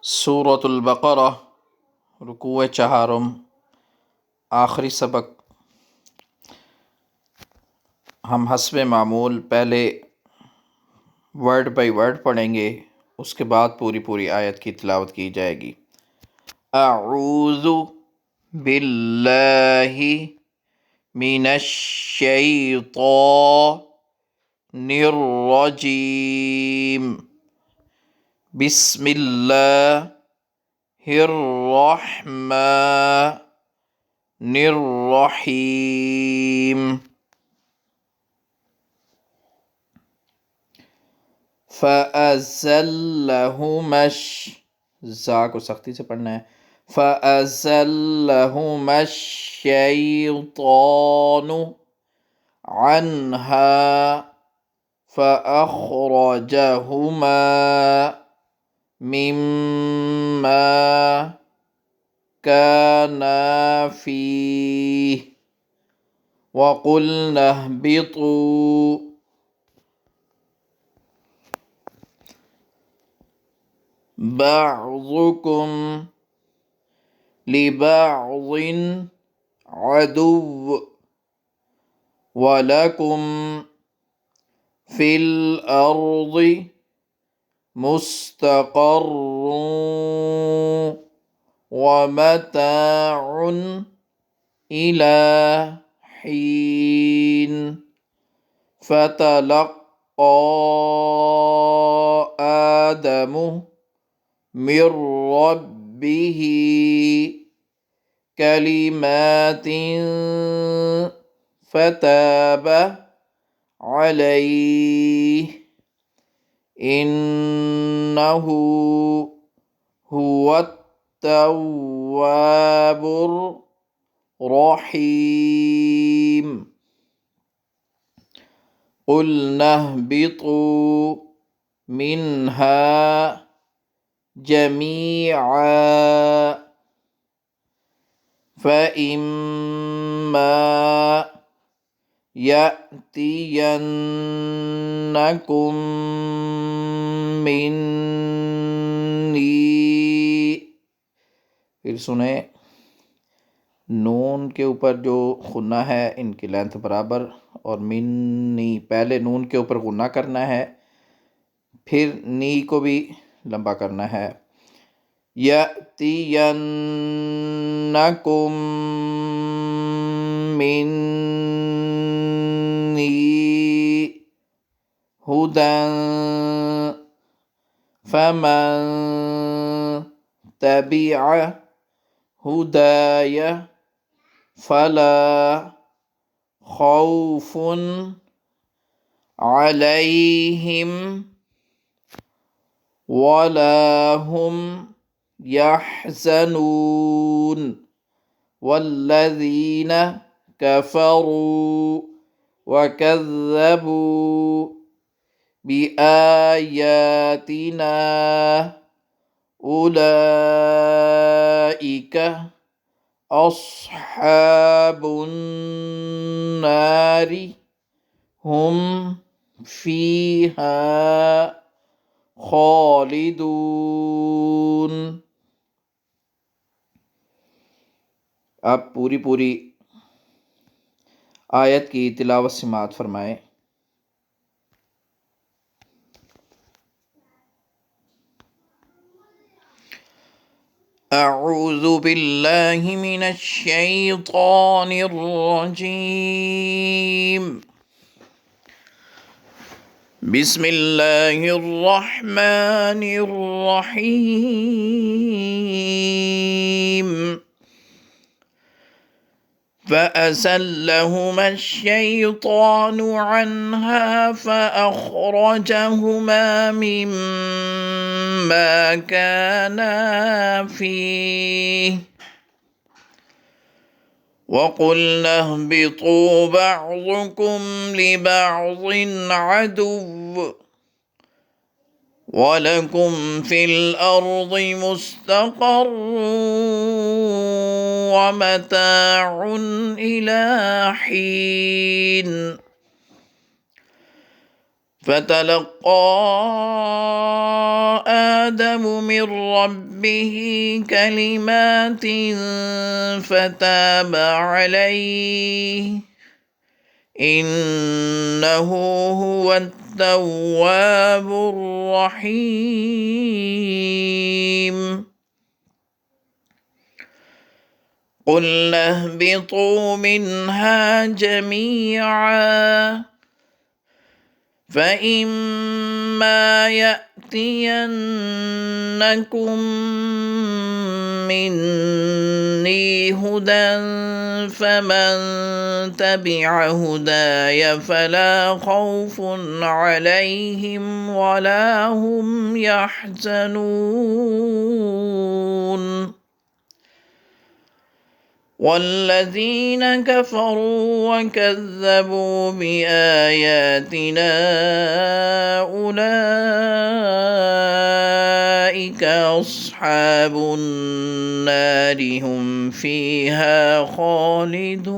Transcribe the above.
सूरतुल बक़रा रुकूए चहारम आखिरी सबक। हम हस्बे मामूल पहले वर्ड बाय वर्ड पढ़ेंगे, उसके बाद पूरी आयत की तिलावत की जाएगी। अऊज़ु बिल्लाहि मिनश शैतानिर रजीम। बिस्मिल्लाहिर रहमानिर रहीम। फ़अज़ल्लहुमश, ज़ा को सख्ती से पढ़ना है। फ़अज़ल्लहुमश शैतानु अन्हा फ़अख़रजहुमा मिम्मा काना फ़ीह वक़ुल्ना ihबितू बअज़ुकुम लिबअज़िन अदुव्व वलकुम फ़िल अर्ज़ि मुस्तक़र्रुन वमताउन इला हीन। फ़तलक़्क़ा आदमु मिर रब्बिही कलिमातिन फ़ताब अलैहि इन्नहु हुवत तव्वाबुर रहीम। क़ुल्ना ihबितू मिन्हा जमीआ फ़इम्मा यअतियन्नकुम मिन्नी, फिर सुने नून के ऊपर जो गुन्ना है इनकी लेंथ बराबर, और मिन्नी पहले नून के ऊपर गुन्ना करना है, फिर नी को भी लंबा करना है। यअतियन्नकुम मिन्नी हुदन फमन तबिअ हुदाय फला खौफुन अलैहिम वला हुम यहज़नून। वल्लज़ीना कफ़रू वकज़्ज़बू बिआयातिना उलाइका अस्हाबुन नारि हुम फ़ीहा खालिदून। अब पूरी आयत की तिलावत समाअत फरमाएं। अऊज़ु बिल्लाहि मिनश शैतानिर रजीम। बिस्मिल्लाहिर रहमानिर रहीम। फ़अज़ल्लहुमा श्शैतानु अन्हा फ़अख़रजहुमा मिम्मा काना फ़ीह वक़ुल्ना ihबितू बअज़ुकुम लिबअज़िन अदुव्व वलकुम फ़िल अर्ज़ि मुस्तक़र्रुन वमताउन इला हीन। फ़तलक़्क़ा آدم من ربه كلمات فتاب عليه إنه هو التواب الرحيم. قلنا اهبطوا منها جميعا فإما يأتينكم مني هدى فمن تبع هداي فلا خوف عليهم ولا هم يحزنون. والذين كفروا وكذبوا بآياتنا أولئك أصحاب النار هم فيها خالدون.